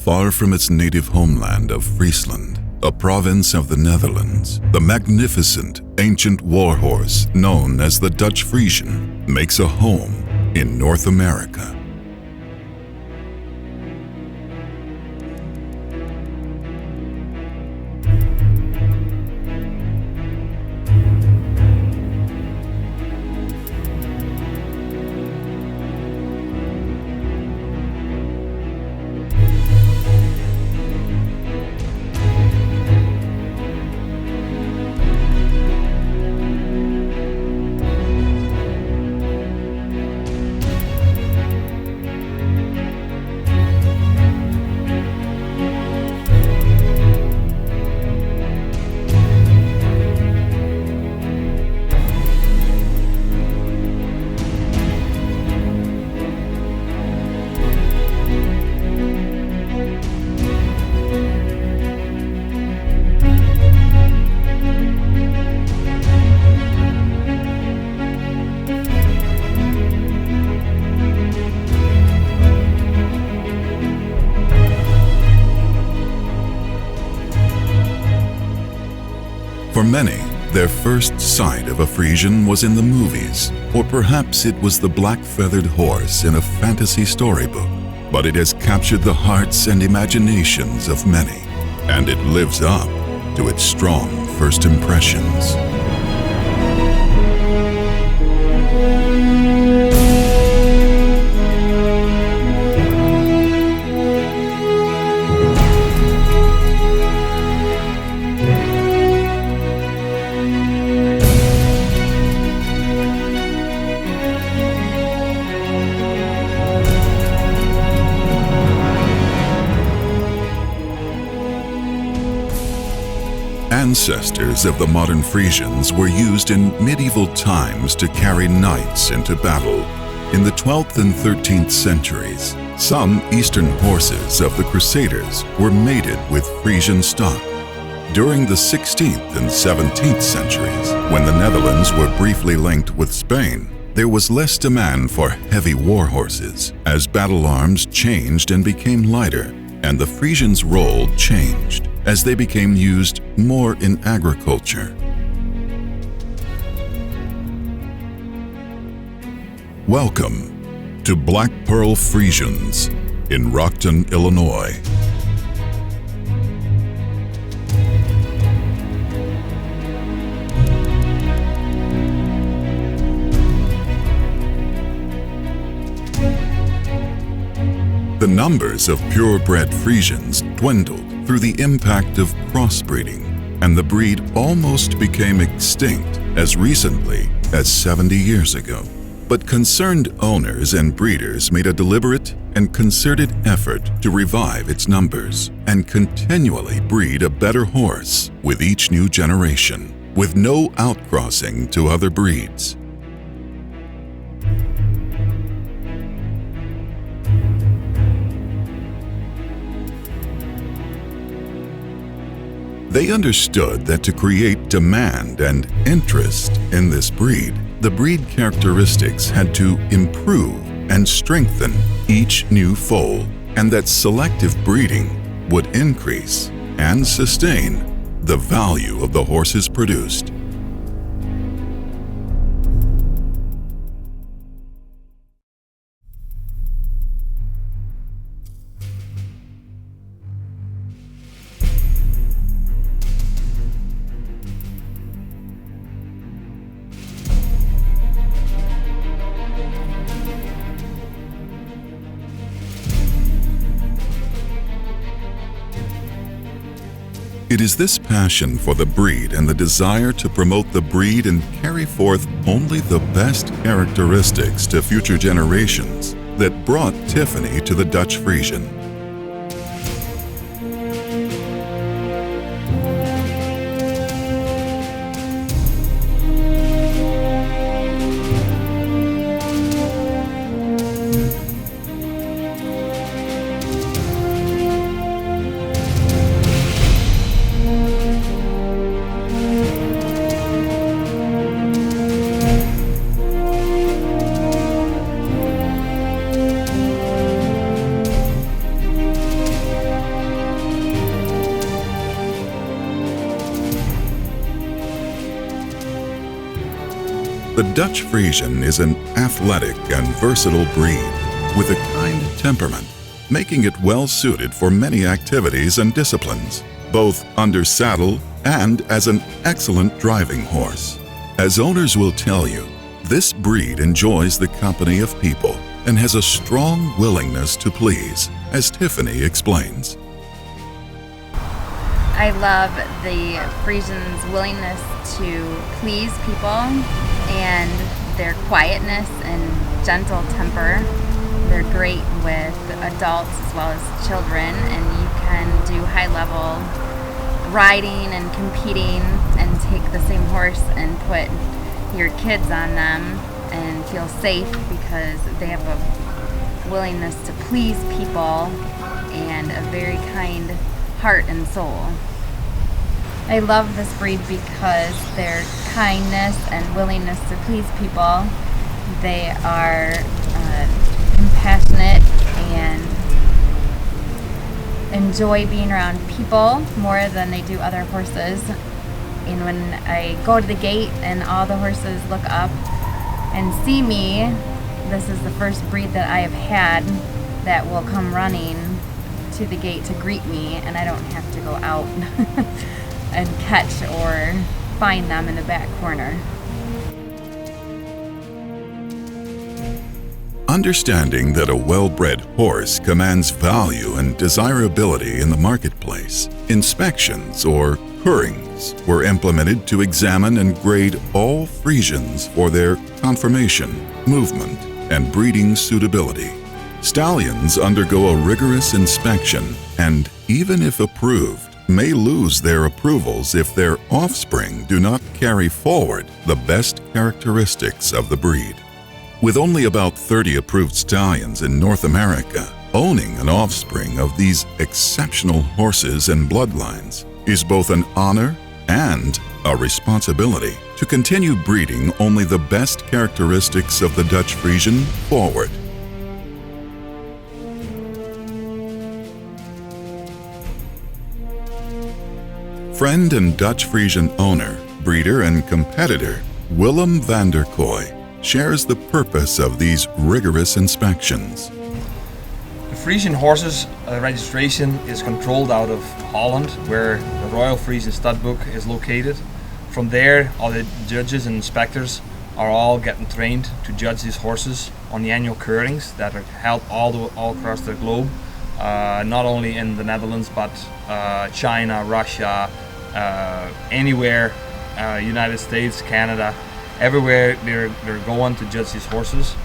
Far from its native homeland of Friesland, a province of the Netherlands, the magnificent ancient warhorse known as the Dutch Friesian makes a home in North America. For many, their first sight of a Friesian was in the movies, or perhaps it was the black-feathered horse in a fantasy storybook. But it has captured the hearts and imaginations of many, and it lives up to its strong first impressions. Ancestors of the modern Friesians were used in medieval times to carry knights into battle. In the 12th and 13th centuries, some eastern horses of the Crusaders were mated with Friesian stock. During the 16th and 17th centuries, when the Netherlands were briefly linked with Spain, there was less demand for heavy war horses as battle arms changed and became lighter, and the Friesians' role changed as they became used more in agriculture. Welcome to Black Pearl Friesians in ROCKTON, Illinois. The numbers of purebred Friesians dwindled through the impact of crossbreeding, and the breed almost became extinct as recently as 70 years ago. But concerned owners and breeders made a deliberate and concerted effort to revive its numbers and continually breed a better horse with each new generation, with no outcrossing to other breeds. They understood that to create demand and interest in this breed, the breed characteristics had to improve and strengthen each new foal, and that selective breeding would increase and sustain the value of the horses produced. It is this passion for the breed and the desire to promote the breed and carry forth only the best characteristics to future generations that brought Tiffany to the Dutch Friesian. The Dutch Friesian is an athletic and versatile breed with a kind temperament, making it well suited for many activities and disciplines, both under saddle and as an excellent driving horse. As owners will tell you, this breed enjoys the company of people and has a strong willingness to please, as Tiffany explains. I love the Friesians' willingness to please people and their quietness and gentle temper. They're great with adults as well as children, and you can do high-level riding and competing and take the same horse and put your kids on them and feel safe because they have a willingness to please people and a very kind heart and soul. I love this breed because their kindness and willingness to please people, they are compassionate and enjoy being around people more than they do other horses. And when I go to the gate and all the horses look up and see me, this is the first breed that I have had that will come running to the gate to greet me, and I don't have to go out and catch or find them in the back corner. Understanding that a well-bred horse commands value and desirability in the marketplace, inspections or KEURINGs were implemented to examine and grade all Friesians for their conformation, movement, and breeding suitability. Stallions undergo a rigorous inspection and, even if approved, may lose their approvals if their offspring do not carry forward the best characteristics of the breed. With only about 30 approved stallions in North America, owning an offspring of these exceptional horses and bloodlines is both an honor and a responsibility to continue breeding only the best characteristics of the Dutch Friesian forward. Friend and Dutch Friesian owner, breeder, and competitor Willem van der Kooi shares the purpose of these rigorous inspections. The Friesian horses registration is controlled out of Holland, where the Royal Friesian Studbook is located. From there, all the judges and inspectors are all getting trained to judge these horses on the annual KEURINGs that are held all across the globe, not only in the Netherlands but China, Russia, anywhere, United States, Canada. Everywhere they're going to judge these horses.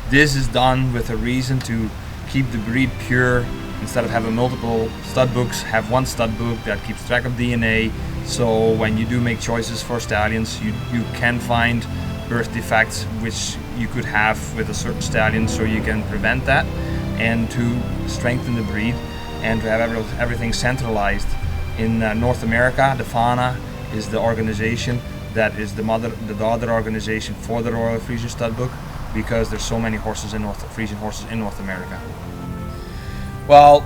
This is done with a reason to keep the breed pure. Instead of having multiple stud books, have one stud book that keeps track of DNA. So when you do make choices for stallions, you can find birth defects which you could have with a certain stallion, so you can prevent that, and to strengthen the breed and to have everything centralized. In North America, the FANA is the organization that is the daughter organization for the Royal Friesian Studbook, because there's so many horses in Friesian horses in North America. Well,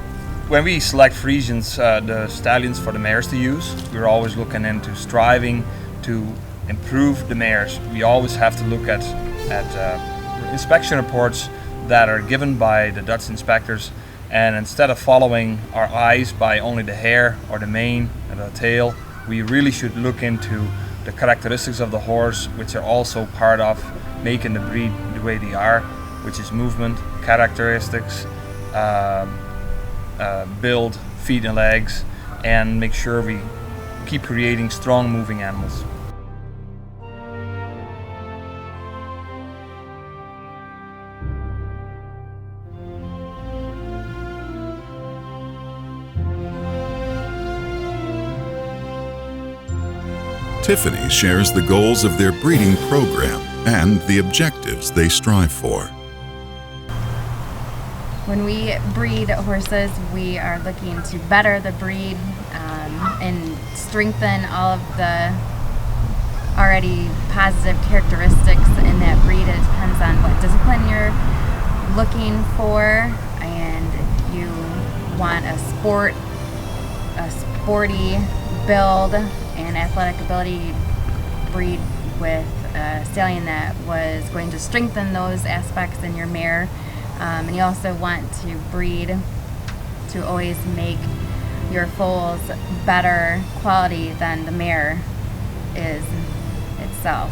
when we select Friesians, the stallions for the mares to use, we're always looking into striving to improve the mares. We always have to look at inspection reports that are given by the Dutch inspectors, and instead of following our eyes by only the hair or the mane and the tail, we really should look into the characteristics of the horse, which are also part of making the breed the way they are, which is movement, characteristics, build, feet and legs, and make sure we keep creating strong moving animals. Tiffany shares the goals of their breeding program and the objectives they strive for. When we breed horses, we are looking to better the breed and strengthen all of the already positive characteristics in that breed. It depends on what discipline you're looking for, and you want a sporty build and athletic ability breed with a stallion that was going to strengthen those aspects in your mare. And you also want to breed to always make your foals better quality than the mare is itself.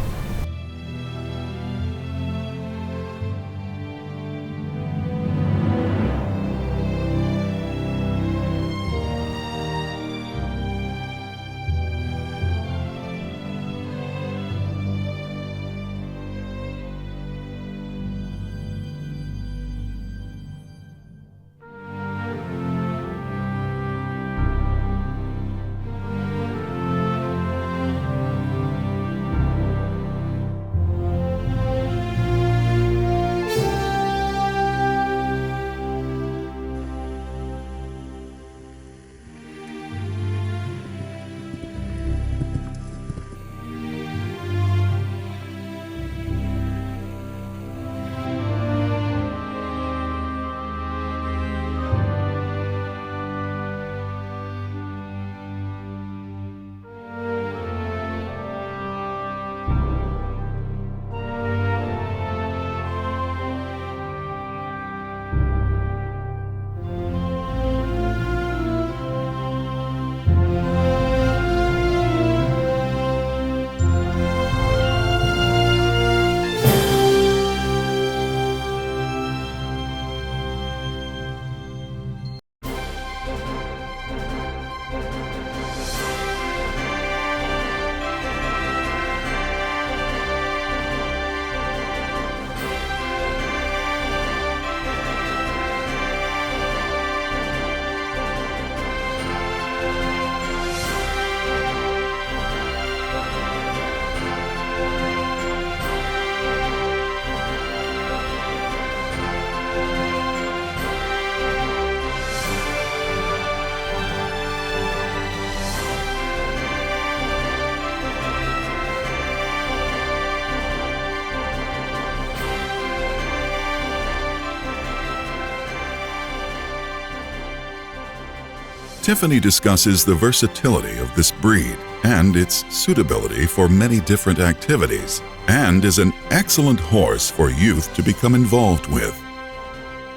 Tiffany discusses the versatility of this breed and its suitability for many different activities, and is an excellent horse for youth to become involved with.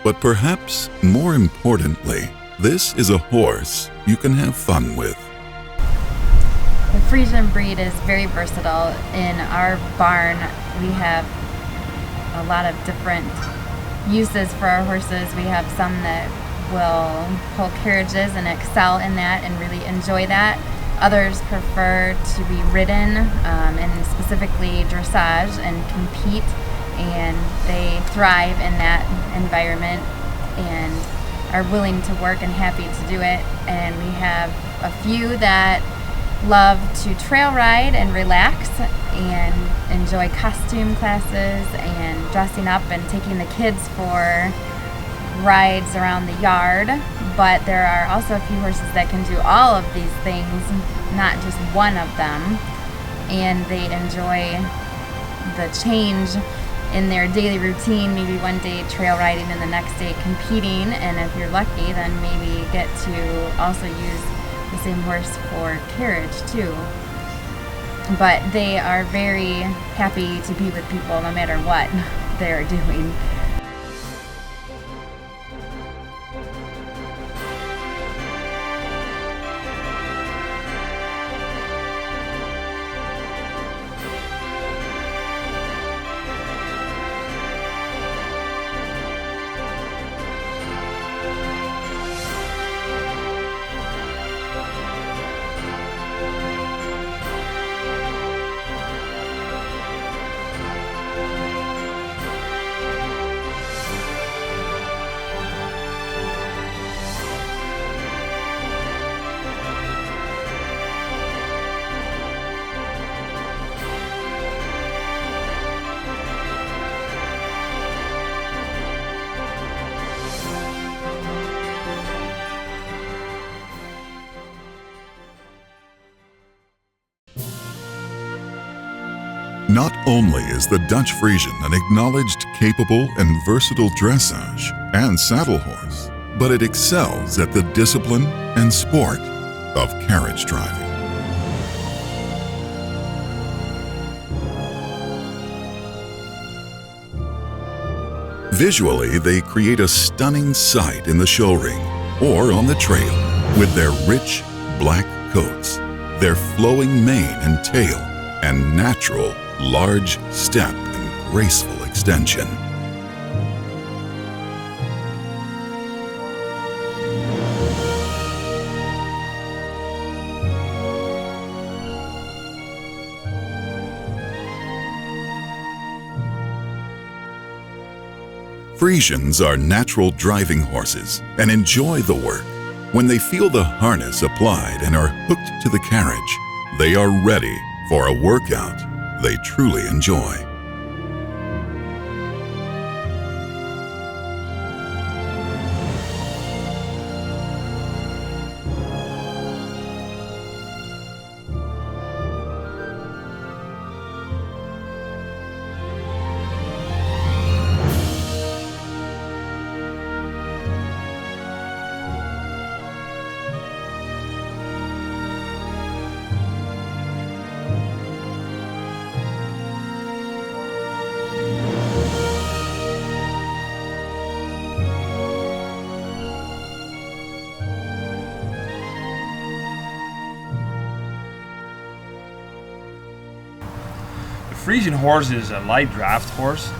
But perhaps more importantly, this is a horse you can have fun with. The Friesian breed is very versatile. In our barn, we have a lot of different uses for our horses. We have some that will pull carriages and excel in that and really enjoy that. Others prefer to be ridden and specifically dressage and compete, and they thrive in that environment and are willing to work and happy to do it. And we have a few that love to trail ride and relax and enjoy costume classes and dressing up and taking the kids for rides around the yard. But there are also a few horses that can do all of these things, not just one of them, and they enjoy the change in their daily routine, maybe one day trail riding and the next day competing, and if you're lucky then maybe get to also use the same horse for carriage too. But they are very happy to be with people no matter what they're doing. Not only is the Dutch Friesian an acknowledged, capable, and versatile dressage and saddle horse, but it excels at the discipline and sport of carriage driving. Visually, they create a stunning sight in the show ring or on the trail with their rich black coats, their flowing mane and tail, and natural, large step and graceful extension. Friesians are natural driving horses and enjoy the work. When they feel the harness applied and are hooked to the carriage, they are ready for a workout they truly enjoy. The Friesian horse is a light draft horse.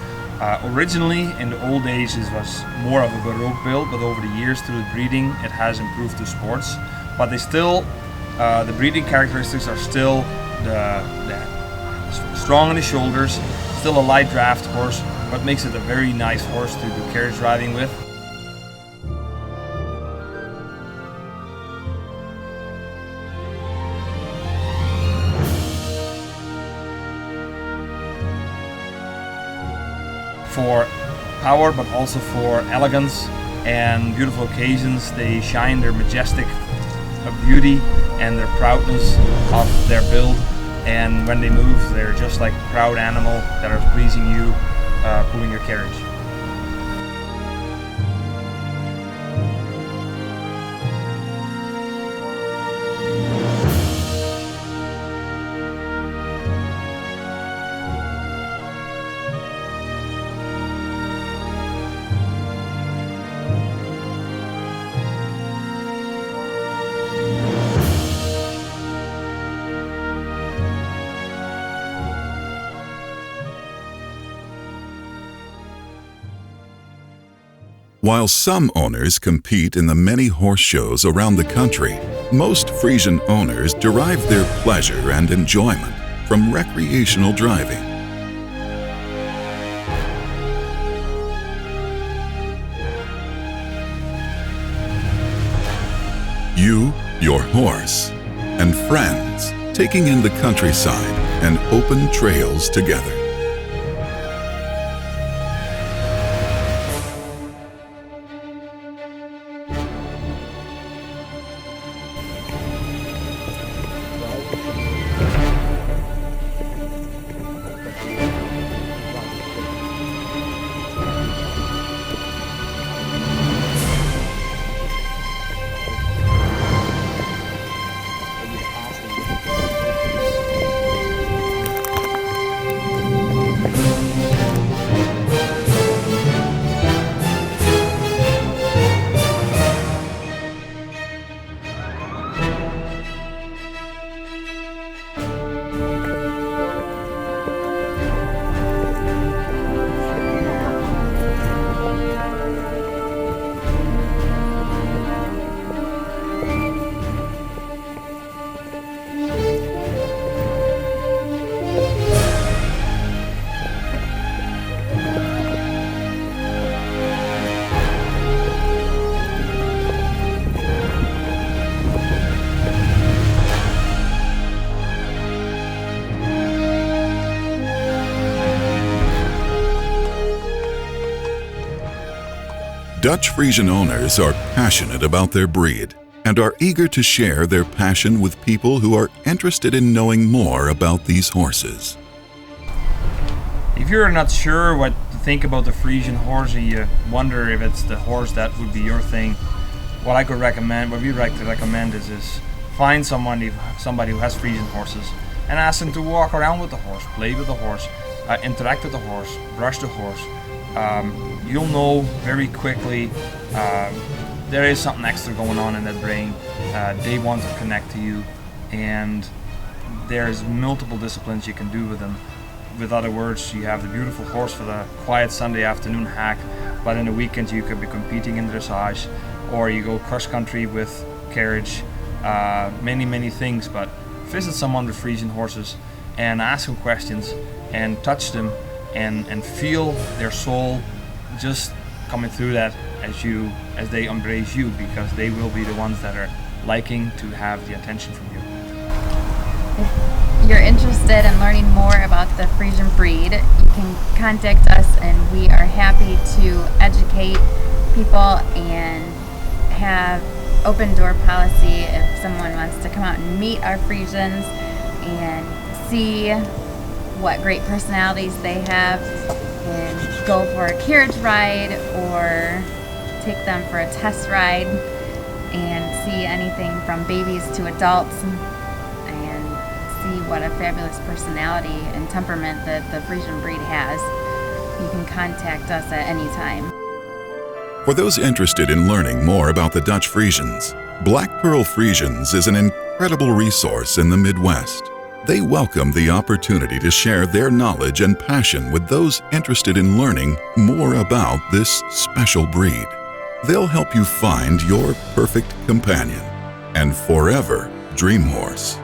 Originally, in the old days, it was more of a baroque build, but over the years, through the breeding, it has improved to sports. But they still, the breeding characteristics are still the strong in the shoulders, still a light draft horse, what makes it a very nice horse to do carriage riding with. For power, but also for elegance and beautiful occasions, they shine their majestic beauty and their proudness of their build. And when they move, they're just like a proud animal that are pleasing you, pulling your carriage. While some owners compete in the many horse shows around the country, most Friesian owners derive their pleasure and enjoyment from recreational driving. You, your horse, and friends taking in the countryside and open trails together. Dutch Friesian owners are passionate about their breed and are eager to share their passion with people who are interested in knowing more about these horses. If you're not sure what to think about the Friesian horse and you wonder if it's the horse that would be your thing, what I could recommend, what we'd like to recommend is find somebody who has Friesian horses and ask them to walk around with the horse, play with the horse, interact with the horse, brush the horse, you'll know very quickly there is something extra going on in that brain. They want to connect to you, and there's multiple disciplines you can do with them. With other words, you have the beautiful horse for the quiet Sunday afternoon hack, but in the weekend you could be competing in dressage, or you go cross country with carriage, many things. But visit some of the Friesian horses and ask them questions and touch them and feel their soul just coming through that as they embrace you, because they will be the ones that are liking to have the attention from you. If you're interested in learning more about the Friesian breed, you can contact us, and we are happy to educate people and have open door policy if someone wants to come out and meet our Friesians and see what great personalities they have, and go for a carriage ride or take them for a test ride and see anything from babies to adults, and see what a fabulous personality and temperament that the Friesian breed has. You can contact us at any time. For those interested in learning more about the Dutch Friesians, Black Pearl Friesians is an incredible resource in the Midwest. They welcome the opportunity to share their knowledge and passion with those interested in learning more about this special breed. They'll help you find your perfect companion and forever dream horse.